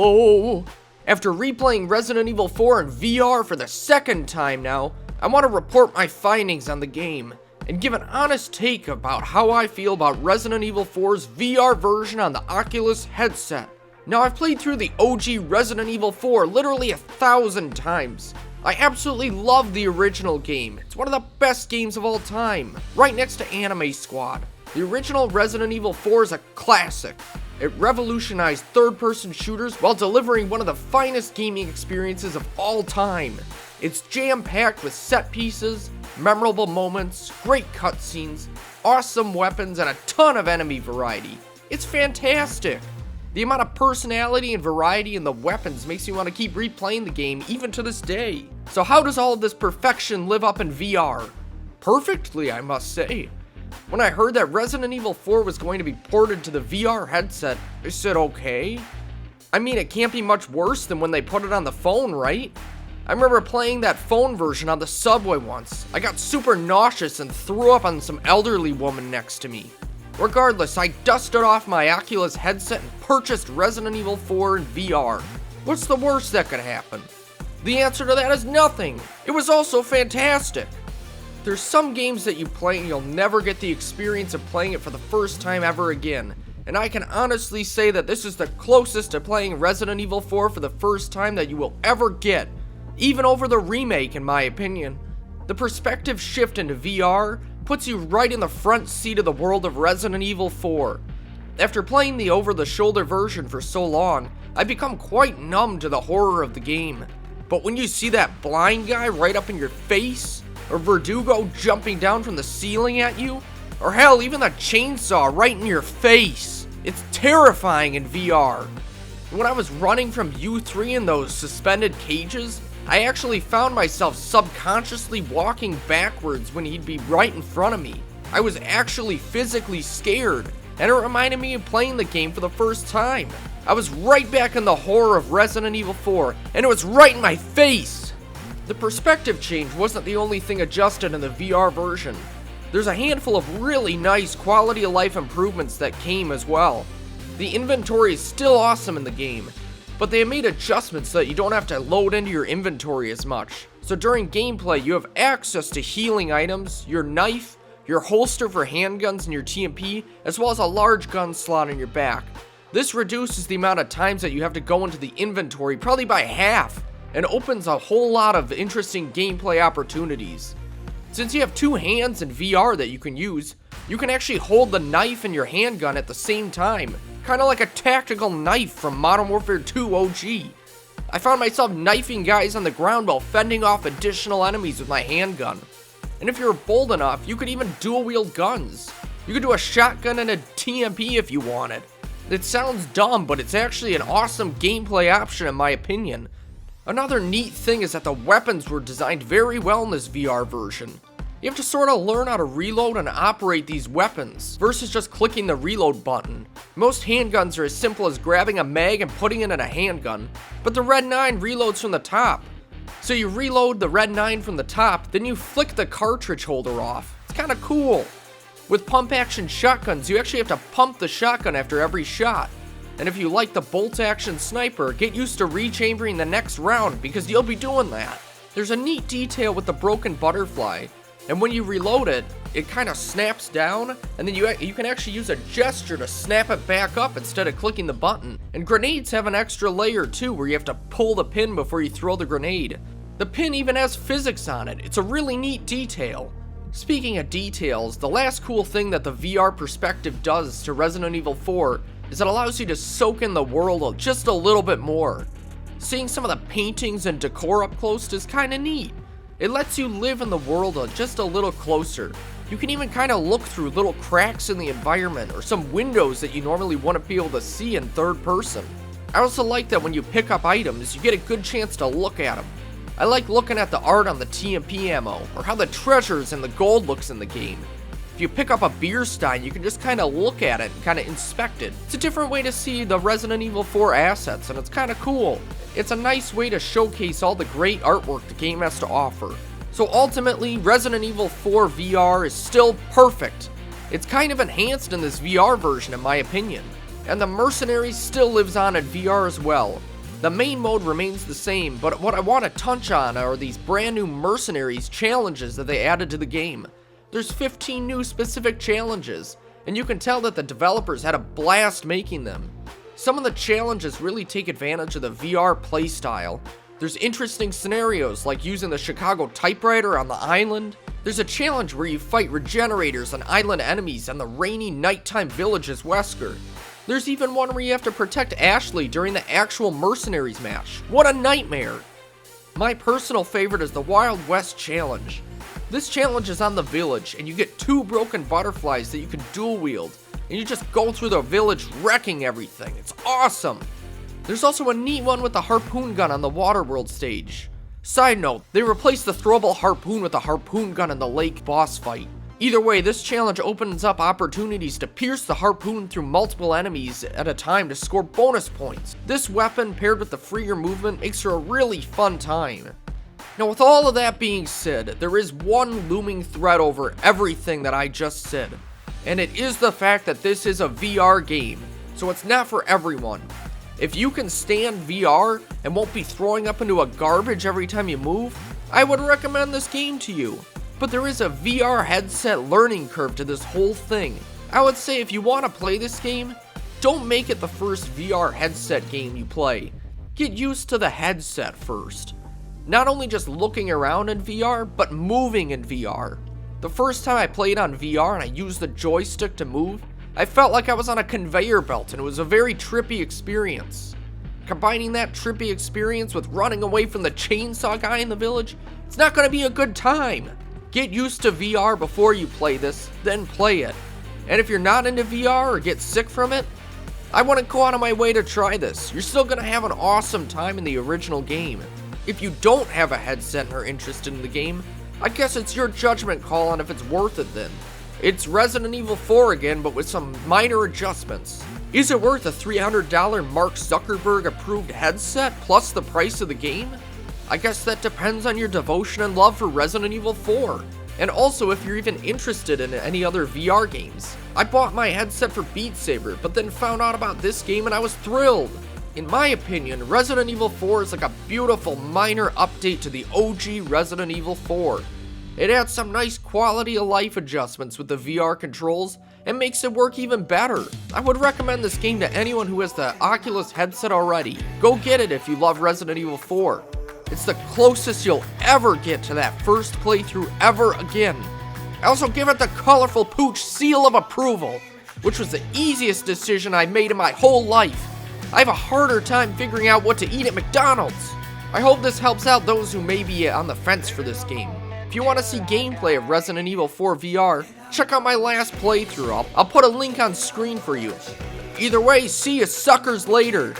Hello! After replaying Resident Evil 4 in VR for the second time now, I want to report my findings on the game, and give an honest take about how I feel about Resident Evil 4's VR version on the Oculus headset. Now, I've played through the OG Resident Evil 4 literally 1,000 times. I absolutely love the original game. It's one of the best games of all time, right next to Anime Squad. The original Resident Evil 4 is a classic. It revolutionized third-person shooters while delivering one of the finest gaming experiences of all time. It's jam-packed with set pieces, memorable moments, great cutscenes, awesome weapons, and a ton of enemy variety. It's fantastic. The amount of personality and variety in the weapons makes you want to keep replaying the game even to this day. So how does all of this perfection live up in VR? Perfectly, I must say. When I heard that Resident Evil 4 was going to be ported to the VR headset, I said okay. I mean, it can't be much worse than when they put it on the phone, right? I remember playing that phone version on the subway once. I got super nauseous and threw up on some elderly woman next to me. Regardless, I dusted off my Oculus headset and purchased Resident Evil 4 in VR. What's the worst that could happen? The answer to that is nothing. It was also fantastic. There's some games that you play and you'll never get the experience of playing it for the first time ever again. And I can honestly say that this is the closest to playing Resident Evil 4 for the first time that you will ever get. Even over the remake, in my opinion. The perspective shift into VR puts you right in the front seat of the world of Resident Evil 4. After playing the over-the-shoulder version for so long, I've become quite numb to the horror of the game. But when you see that blind guy right up in your face, or Verdugo jumping down from the ceiling at you, or hell, even the chainsaw right in your face, it's terrifying in VR. When I was running from U3 in those suspended cages, I actually found myself subconsciously walking backwards when he'd be right in front of me. I was actually physically scared, and it reminded me of playing the game for the first time. I was right back in the horror of Resident Evil 4, and it was right in my face! The perspective change wasn't the only thing adjusted in the VR version. There's a handful of really nice quality of life improvements that came as well. The inventory is still awesome in the game, but they have made adjustments so that you don't have to load into your inventory as much. So during gameplay, you have access to healing items, your knife, your holster for handguns and your TMP, as well as a large gun slot in your back. This reduces the amount of times that you have to go into the inventory probably by half, and opens a whole lot of interesting gameplay opportunities. Since you have two hands in VR that you can use, you can actually hold the knife and your handgun at the same time, kinda like a tactical knife from Modern Warfare 2 OG. I found myself knifing guys on the ground while fending off additional enemies with my handgun. And if you're bold enough, you could even dual wield guns. You could do a shotgun and a TMP if you wanted. It sounds dumb, but it's actually an awesome gameplay option in my opinion. Another neat thing is that the weapons were designed very well in this VR version. You have to sort of learn how to reload and operate these weapons, versus just clicking the reload button. Most handguns are as simple as grabbing a mag and putting it in a handgun, but the Red 9 reloads from the top. So you reload the Red 9 from the top, then you flick the cartridge holder off. It's kind of cool. With pump action shotguns, you actually have to pump the shotgun after every shot. And if you like the bolt action sniper, get used to rechambering the next round because you'll be doing that. There's a neat detail with the broken butterfly, and when you reload it, it kind of snaps down, and then you can actually use a gesture to snap it back up instead of clicking the button. And grenades have an extra layer too, where you have to pull the pin before you throw the grenade. The pin even has physics on it. It's a really neat detail. Speaking of details, the last cool thing that the VR perspective does to Resident Evil 4 is it allows you to soak in the world just a little bit more. Seeing some of the paintings and decor up close is kinda neat. It lets you live in the world just a little closer. You can even kinda look through little cracks in the environment or some windows that you normally wouldn't be able to see in third person. I also like that when you pick up items, you get a good chance to look at them. I like looking at the art on the TMP ammo, or how the treasures and the gold looks in the game. If you pick up a beer stein, you can just kind of look at it and kind of inspect it. It's a different way to see the Resident Evil 4 assets, and it's kind of cool. It's a nice way to showcase all the great artwork the game has to offer. So ultimately, Resident Evil 4 VR is still perfect. It's kind of enhanced in this VR version in my opinion. And the Mercenaries still lives on in VR as well. The main mode remains the same, but what I want to touch on are these brand new mercenaries challenges that they added to the game. There's 15 new specific challenges, and you can tell that the developers had a blast making them. Some of the challenges really take advantage of the VR playstyle. There's interesting scenarios like using the Chicago typewriter on the island. There's a challenge where you fight regenerators and island enemies on the rainy nighttime village as Wesker. There's even one where you have to protect Ashley during the actual mercenaries match. What a nightmare! My personal favorite is the Wild West challenge. This challenge is on the village, and you get 2 broken butterflies that you can dual wield, and you just go through the village wrecking everything. It's awesome! There's also a neat one with the harpoon gun on the Waterworld stage. Side note, they replaced the throwable harpoon with the harpoon gun in the lake boss fight. Either way, this challenge opens up opportunities to pierce the harpoon through multiple enemies at a time to score bonus points. This weapon paired with the freer movement makes for a really fun time. Now with all of that being said, there is one looming thread over everything that I just said, and it is the fact that this is a VR game, so it's not for everyone. If you can stand VR and won't be throwing up into a garbage every time you move, I would recommend this game to you. But there is a VR headset learning curve to this whole thing. I would say if you want to play this game, don't make it the first VR headset game you play. Get used to the headset first. Not only just looking around in VR, but moving in VR. The first time I played on VR and I used the joystick to move, I felt like I was on a conveyor belt and it was a very trippy experience. Combining that trippy experience with running away from the chainsaw guy in the village, it's not going to be a good time. Get used to VR before you play this, then play it. And if you're not into VR or get sick from it, I wouldn't go out of my way to try this. You're still going to have an awesome time in the original game. If you don't have a headset and are interested in the game, I guess it's your judgment call on if it's worth it then. It's Resident Evil 4 again, but with some minor adjustments. Is it worth a $300 Mark Zuckerberg approved headset plus the price of the game? I guess that depends on your devotion and love for Resident Evil 4, and also if you're even interested in any other VR games. I bought my headset for Beat Saber, but then found out about this game and I was thrilled. In my opinion, Resident Evil 4 is like a beautiful minor update to the OG Resident Evil 4. It adds some nice quality of life adjustments with the VR controls and makes it work even better. I would recommend this game to anyone who has the Oculus headset already. Go get it if you love Resident Evil 4. It's the closest you'll ever get to that first playthrough ever again. I also give it the colorful pooch seal of approval, which was the easiest decision I made in my whole life. I have a harder time figuring out what to eat at McDonald's. I hope this helps out those who may be on the fence for this game. If you want to see gameplay of Resident Evil 4 VR, check out my last playthrough. I'll put a link on screen for you. Either way, see you suckers later.